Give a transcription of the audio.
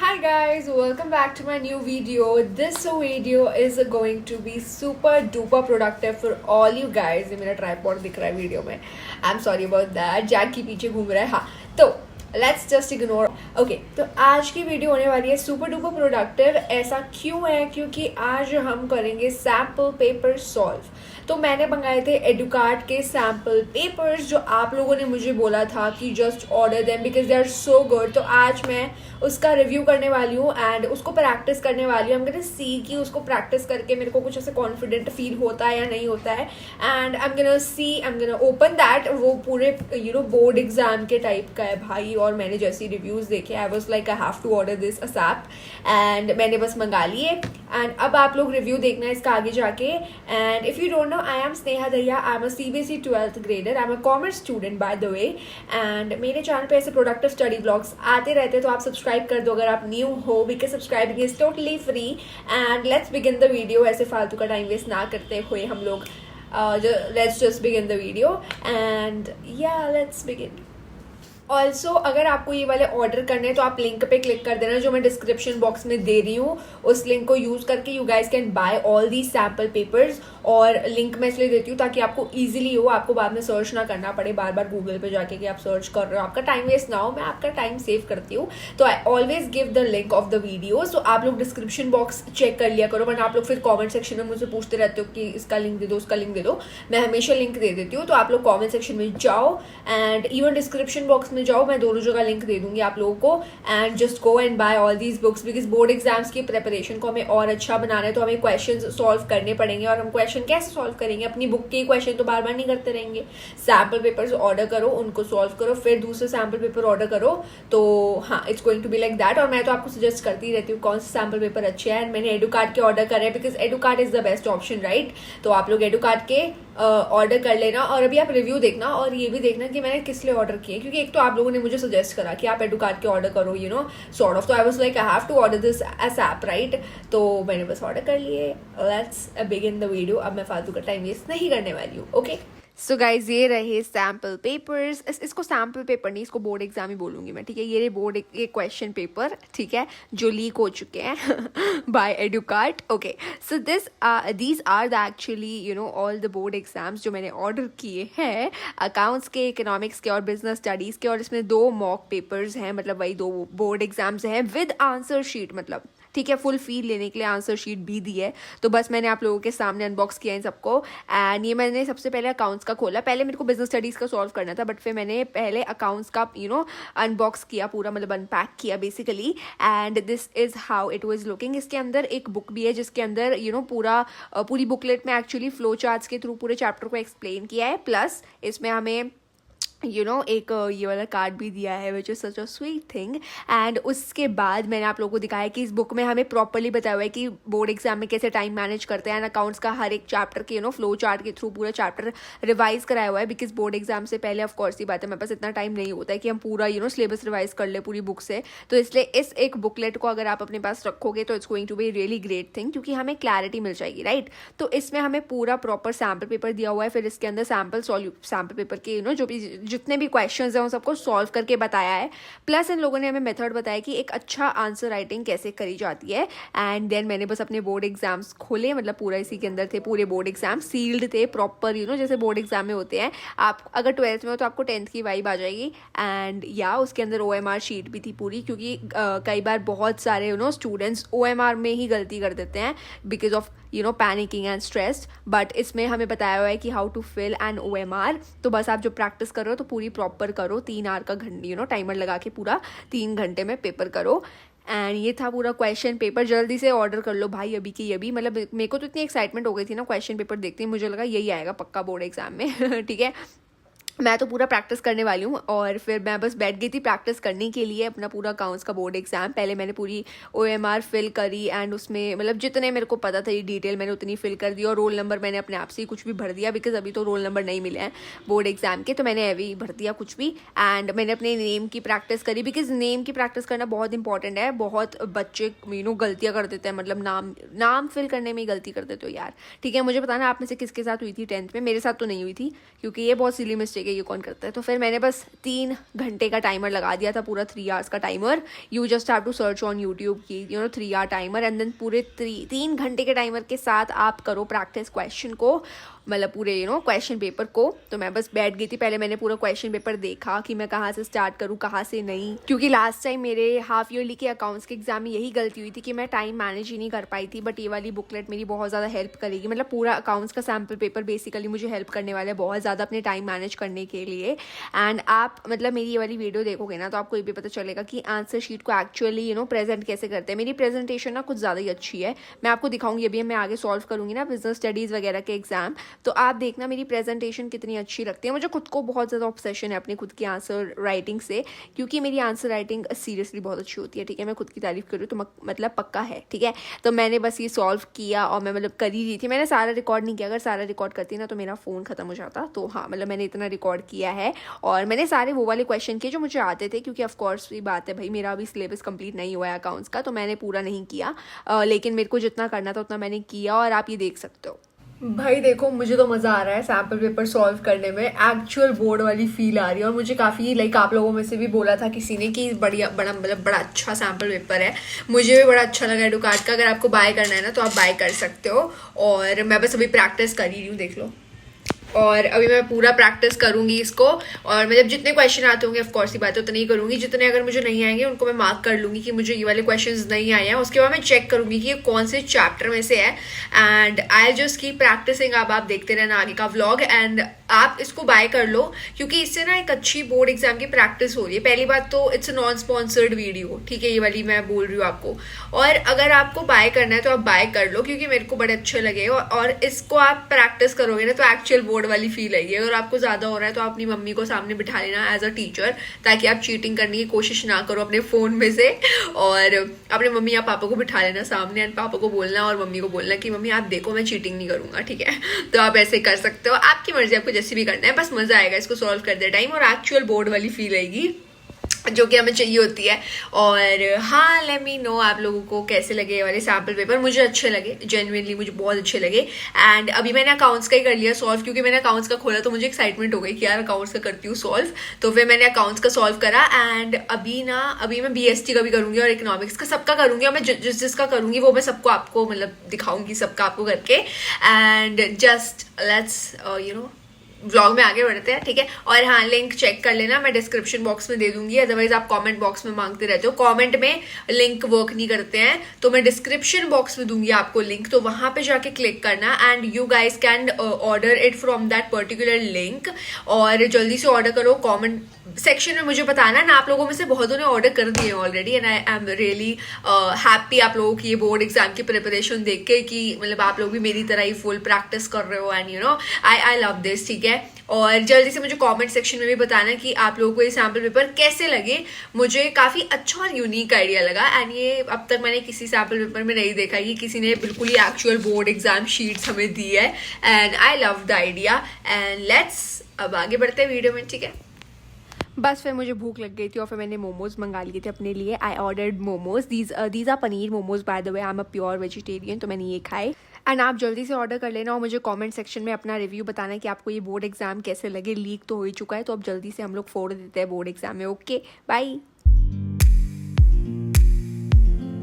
Hi guys, welcome back to my new video. This video is going to be super duper productive for all you guys. ये मेरा tripod दिख रहा है video में. I'm sorry about that. Jack के पीछे घूम रहा है. हाँ, तो लेट्स जस्ट इग्नोर. ओके, तो आज की वीडियो होने वाली है सुपर डुपर प्रोडक्टिव. ऐसा क्यों है? क्योंकि आज हम करेंगे सैम्पल पेपर सॉल्व. तो मैंने मंगाए थे एडुकार्ट के सैम्पल पेपर्स जो आप लोगों ने मुझे बोला था कि just order them because they are so good. तो आज मैं उसका रिव्यू करने वाली हूँ एंड उसको प्रैक्टिस करने वाली हूँ. हम गोना सी कि उसको प्रैक्टिस करके मेरे को कुछ ऐसे कॉन्फिडेंट फील होता है या नहीं होता है. And I am gonna open that. वो पूरे बोर्ड एग्जाम के टाइप का है भाई. और मैंने जैसे रिव्यूज़ देखे I was like I have to order this ASAP and मैंने बस मंगा लिए. एंड अब आप लोग रिव्यू देखना है इसका आगे जाके. And if you don't know, I am Sneha Dariya. I am a CBSE 12th grader. I am a commerce student by the way. And मेरे चैनल पे ऐसे प्रोडक्टिव स्टडी ब्लॉग्स आते रहते हैं, तो आप सब्सक्राइब कर दो अगर आप न्यू हो, because subscribing is totally free. And let's begin the video. ऐसे फालतू का टाइम वेस्ट ना करते हुए हम लोग let's just begin the video. And या लेट्स बिगिन. ऑल्सो अगर आपको ये वाले ऑर्डर करने हैं तो आप लिंक पे क्लिक कर देना जो मैं डिस्क्रिप्शन बॉक्स में दे रही हूँ. उस लिंक को यूज़ करके you guys can buy all the sample papers. और लिंक मैं इसलिए देती हूँ ताकि आपको ईजिली हो, आपको बाद में सर्च ना करना पड़े बार बार गूगल पे जाके कि आप सर्च कर रहे हो. आपका टाइम वेस्ट ना हो, मैं आपका टाइम सेव करती हूँ. तो I always give the link of the video. So आप लोग डिस्क्रिप्शन बॉक्स चेक कर लिया करो, वरना आप लोग फिर कॉमेंट सेक्शन में मुझसे पूछते रहते हो कि इसका लिंक दे दो, उसका लिंक दे दो. मैं हमेशा लिंक दे देती हूँ. तो आप लोग कॉमेंट सेक्शन में जाओ एंड इवन डिस्क्रिप्शन बॉक्स में जाओ. मैं दोनों का लिंक दे दूंगी आप लोगों को. And just go and buy all these books because board exams की प्रिपरेशन को हमें और अच्छा बनाना है. तो हमें क्वेश्चंस सॉल्व करने पड़ेंगे. और हम क्वेश्चन कैसे सॉल्व करेंगे? अपनी बुक के क्वेश्चन तो बार बार नहीं करते रहेंगे. सैम्पल पेपर्स ऑर्डर करो, उनको सॉल्व करो, फिर दूसरे सैम्पल पेपर ऑर्डर करो. तो हाँ, it's going to be like that. और मैं तो आपको सजेस्ट करती रहती हूँ कौन से सैम्पल पेपर अच्छे हैं. एंड मैंने एडुकार्ट के ऑर्डर करे हैं because Educart is the best option, right. तो आप लोग एडुकार्ट के ऑर्डर कर लेना. और अभी आप रिव्यू देखना और ये भी देखना कि मैंने किस लिए ऑर्डर किए. क्योंकि एक तो आप लोगों ने मुझे सजेस्ट करा कि आप एडुकार्ट के ऑर्डर करो, सॉर्ट ऑफ. तो I was like I have to order this S app, right. तो मैंने बस ऑर्डर कर लिए. Let's begin the video. अब मैं फालतू का टाइम वेस्ट नहीं करने वाली हूँ. ओके, सो गाइज ये रहे सैम्पल पेपर्स. इसको सैम्पल पेपर नहीं, इसको बोर्ड एग्जाम ही बोलूँगी मैं, ठीक है. ये बोर्ड ये क्वेश्चन पेपर, ठीक है, जो लीक हो चुके हैं by Educart. Okay, so these are the actually all the board exams जो मैंने ऑर्डर किए हैं. अकाउंट्स के, इकोनॉमिक्स के और बिजनेस स्टडीज़ के. और इसमें 2 मॉक पेपर्स हैं, मतलब वही 2 बोर्ड एग्जाम्स हैं विद आंसर शीट, मतलब ठीक है, फुल फील लेने के लिए आंसर शीट भी दी है. तो बस मैंने आप लोगों के सामने अनबॉक्स किया इन सबको. एंड ये मैंने सबसे पहले अकाउंट्स का खोला. पहले मेरे को बिजनेस स्टडीज़ का सॉल्व करना था, बट फिर मैंने पहले अकाउंट्स का अनबॉक्स किया पूरा, मतलब अनपैक किया basically. And this is how it was looking. इसके अंदर एक बुक भी है जिसके अंदर पूरी बुकलेट में एक्चुअली फ्लो चार्ट्स के थ्रू पूरे चैप्टर को एक्सप्लेन किया है. प्लस इसमें हमें एक ये वाला कार्ड भी दिया है which is such a sweet thing. And उसके बाद मैंने आप लोगों को दिखाया कि इस बुक में हमें प्रॉपरली बताया हुआ है कि बोर्ड एग्जाम में कैसे टाइम मैनेज करते हैं. एंड अकाउंट्स का हर एक चैप्टर के फ्लो चार्ट के थ्रू पूरा चैप्टर रिवाइज कराया हुआ है. बिकॉज बोर्ड एग्जाम से पहले ऑफ कोर्स ही बात है, मेरे पास इतना टाइम नहीं होता है कि हम पूरा सिलेबस रिवाइज कर ले पूरी बुक से. तो इसलिए इस एक बुकलेट को अगर आप अपने पास रखोगे तो it's going to be really great thing, क्योंकि हमें क्लैरिटी मिल जाएगी, राइट. तो इसमें हमें पूरा प्रॉपर सैम्पल पेपर दिया हुआ है. फिर इसके अंदर सैम्पल पेपर के जो भी जितने भी क्वेश्चन है उन सबको सॉल्व करके बताया है. प्लस इन लोगों ने हमें मेथड बताया कि एक अच्छा आंसर राइटिंग कैसे करी जाती है. एंड देन मैंने बस अपने बोर्ड एग्जाम्स खोले, मतलब पूरा इसी के अंदर थे पूरे बोर्ड एग्जाम, सील्ड थे प्रॉपर, जैसे बोर्ड एग्जाम में होते हैं. आप अगर 12th में हो तो आपको 10th की वाइब आ जाएगी. एंड उसके अंदर OMR शीट भी थी पूरी, क्योंकि कई बार बहुत सारे स्टूडेंट्स OMR में ही गलती कर देते हैं because of panicking and stress. But इसमें हमें बताया हुआ है कि how to fill an OMR. तो बस आप जो प्रैक्टिस करो तो पूरी प्रॉपर करो. 3 आवर का टाइमर लगा के पूरा 3 घंटे में पेपर करो. एंड ये था पूरा क्वेश्चन पेपर. जल्दी से ऑर्डर कर लो भाई, अभी की अभी. मतलब मेरे को तो इतनी एक्साइटमेंट हो गई थी ना क्वेश्चन पेपर देखते ही, मुझे लगा यही आएगा पक्का बोर्ड एग्जाम में ठीक है. मैं तो पूरा प्रैक्टिस करने वाली हूँ. और फिर मैं बस बैठ गई थी प्रैक्टिस करने के लिए अपना पूरा अकाउंट्स का बोर्ड एग्जाम. पहले मैंने पूरी OMR फिल करी एंड उसमें मतलब जितने मेरे को पता था ये डिटेल मैंने उतनी फिल कर दी. और रोल नंबर मैंने अपने आप से ही कुछ भी भर दिया बिकॉज अभी तो रोल नंबर नहीं मिले हैं बोर्ड एग्जाम के. तो मैंने अभी भर दिया कुछ भी. एंड मैंने अपने नेम की प्रैक्टिस करी बिकॉज नेम की प्रैक्टिस करना बहुत इंपॉर्टेंट है. बहुत बच्चे गलतियाँ कर देते हैं, मतलब नाम फिल करने में ही गलती कर देते हो यार. ठीक है, मुझे बताना आप में से किसके साथ हुई थी 10th में. मेरे साथ तो नहीं हुई थी क्योंकि ये बहुत सिली मिस्टेक है ये कौन करता है। तो फिर मैंने बस 3 घंटे का टाइमर लगा दिया था, पूरा 3 आवर्स का timer. You just have to search on YouTube की 3 आवर टाइमर, एंड देन पूरे 3 घंटे के टाइमर के साथ आप करो प्रैक्टिस क्वेश्चन को, मतलब पूरे क्वेश्चन पेपर को। तो मैं बस बैठ गई थी, पहले मैंने पूरा क्वेश्चन पेपर देखा कि मैं कहाँ से स्टार्ट करूँ कहाँ से नहीं, क्योंकि लास्ट टाइम मेरे हाफ ईयरली के अकाउंट्स के एग्जाम में यही गलती हुई थी कि मैं टाइम मैनेज ही नहीं कर पाई थी। बट ये वाली बुकलेट मेरी बहुत ज़्यादा हेल्प करेगी, मतलब पूरा अकाउंट्स का सैम्पल पेपर बेसिकली मुझे हेल्प करने वाला है बहुत ज़्यादा अपने टाइम मैनेज करने के लिए। एंड आप मतलब मेरी ये वाली वीडियो देखोगे ना तो आपको ये भी पता चलेगा कि आंसर शीट को एक्चुअली प्रेजेंट कैसे करते हैं। मेरी प्रेजेंटेशन ना कुछ ज़्यादा ही अच्छी है, मैं आपको दिखाऊंगी अभी, मैं आगे सॉल्व करूँगी ना बिजनेस स्टडीज़ वगैरह के एग्जाम, तो आप देखना मेरी प्रेजेंटेशन कितनी अच्छी लगती है। मुझे खुद को बहुत ज़्यादा ऑब्सेशन है अपनी खुद की आंसर राइटिंग से, क्योंकि मेरी आंसर राइटिंग सीरियसली बहुत अच्छी होती है। ठीक है, मैं खुद की तारीफ करूँ तो मतलब पक्का है। ठीक है, तो मैंने बस ये सॉल्व किया और मैं मतलब कर ही रही थी, मैंने सारा रिकॉर्ड नहीं किया। अगर सारा रिकॉर्ड करती ना तो मेरा फ़ोन ख़त्म हो जाता। तो हाँ, मतलब मैंने इतना रिकॉर्ड किया है और मैंने सारे वो वाले क्वेश्चन किए जो मुझे आते थे, क्योंकि ऑफकोर्स ये बात है भाई, मेरा अभी सिलेबस कंप्लीट नहीं हुआ है अकाउंट्स का, तो मैंने पूरा नहीं किया, लेकिन मेरे को जितना करना था उतना मैंने किया और आप ये देख सकते हो। भाई देखो, मुझे तो मज़ा आ रहा है सैम्पल पेपर सॉल्व करने में, एक्चुअल बोर्ड वाली फील आ रही है। और मुझे काफ़ी लाइक आप लोगों में से भी बोला था किसी ने कि बढ़िया बड़ा अच्छा सैम्पल पेपर है, मुझे भी बड़ा अच्छा लगा एडुकार्ड का। अगर आपको बाय करना है ना तो आप बाय कर सकते हो। और मैं बस अभी प्रैक्टिस कर ही रही हूँ, देख लो। और अभी मैं पूरा प्रैक्टिस करूंगी इसको, और मतलब जितने क्वेश्चन आते होंगे ऑफकोर्स ही बात है उतने ही करूंगी, जितने अगर मुझे नहीं आएंगे उनको मैं मार्क कर लूंगी कि मुझे ये वाले क्वेश्चंस नहीं आए हैं। उसके बाद मैं चेक करूंगी कि ये कौन से चैप्टर में से है, and I just keep practicing. अब आप देखते रहना आगे का व्लॉग, एंड आप इसको बाय कर लो क्योंकि इससे ना एक अच्छी बोर्ड एग्जाम की प्रैक्टिस हो रही है। पहली बात तो it's a non sponsored video, ठीक है, ये वाली मैं बोल रही हूँ आपको। और अगर आपको बाय करना है तो आप बाय कर लो, क्योंकि मेरे को बड़े अच्छे लगे, और इसको आप प्रैक्टिस करोगे ना तो एक्चुअल बोर्ड वाली फील आएगी। अगर आपको ज्यादा हो रहा है तो आप अपनी मम्मी को सामने बिठा लेना एज अ टीचर, ताकि आप चीटिंग करने की कोशिश ना करो अपने फोन में से, और अपने मम्मी या पापा को बिठा लेना सामने, एंड पापा को बोलना और मम्मी को बोलना कि मम्मी आप देखो मैं चीटिंग नहीं करूंगा। ठीक है, तो आप ऐसे कर सकते हो, आपकी मर्जी, आपको जैसे भी करना है, बस मजा आएगा इसको सॉल्व करते टाइम, और एक्चुअल बोर्ड वाली फील आएगी जो कि हमें चाहिए होती है। और हाँ, लेट मी नो आप लोगों को कैसे लगे ये वाले सैम्पल पेपर। मुझे अच्छे लगे, जेन्युइनली मुझे बहुत अच्छे लगे। एंड अभी मैंने अकाउंट्स का ही कर लिया सॉल्व, क्योंकि मैंने अकाउंट्स का खोला तो मुझे एक्साइटमेंट हो गई कि यार अकाउंट्स का करती हूँ सॉल्व, तो फिर मैंने अकाउंट्स का सॉल्व करा। एंड अभी मैं BST का भी करूँगी और इकोनॉमिक्स का, सबका करूँगी, और मैं जिसका करूँगी वो मैं सबको आपको मतलब दिखाऊंगी, सबका आपको करके। एंड जस्ट लेट्स व्लॉग में आगे बढ़ते हैं, ठीक है। और हाँ, लिंक चेक कर लेना, मैं डिस्क्रिप्शन बॉक्स में दे दूंगी, अदरवाइज आप कमेंट बॉक्स में मांगते रहते हो, कमेंट में लिंक वर्क नहीं करते हैं, तो मैं डिस्क्रिप्शन बॉक्स में दूंगी आपको लिंक, तो वहां पे जाके क्लिक करना, and you guys can order it from that particular link. और जल्दी से ऑर्डर करो, कॉमेंट सेक्शन में मुझे बताना ना, आप लोगों में से बहुतों ने ऑर्डर कर दिए already, and I am really happy आप लोगों की ये बोर्ड एग्जाम की प्रिपरेशन देख के, कि मतलब आप लोग भी मेरी तरह ही फुल प्रैक्टिस कर रहे हो, एंड आई लव दिस, ठीक है। और जल्दी से मुझे कमेंट सेक्शन में भी बताना कि आप लोगों को ये सैम्पल पेपर कैसे लगे। मुझे काफ़ी अच्छा और यूनिक आइडिया लगा, एंड ये अब तक मैंने किसी सैम्पल पेपर में नहीं देखा कि किसी ने बिल्कुल ही एक्चुअल बोर्ड एग्जाम शीट्स हमें दी है, and I love the idea. And let's अब आगे बढ़ते हैं वीडियो में, ठीक है। बस फिर मुझे भूख लग गई थी और फिर मैंने मोमोज मंगा लिए थे अपने लिए। I ordered momos, these are paneer momos by the way, I am a pure vegetarian, तो मैंने ये खाए। एंड आप जल्दी से ऑर्डर कर लेना और मुझे कमेंट सेक्शन में अपना रिव्यू बताना कि आपको ये बोर्ड एग्जाम कैसे लगे। लीक तो हो ही चुका है, तो अब जल्दी से हम लोग फोड़ देते हैं बोर्ड एग्जाम में। Okay, bye.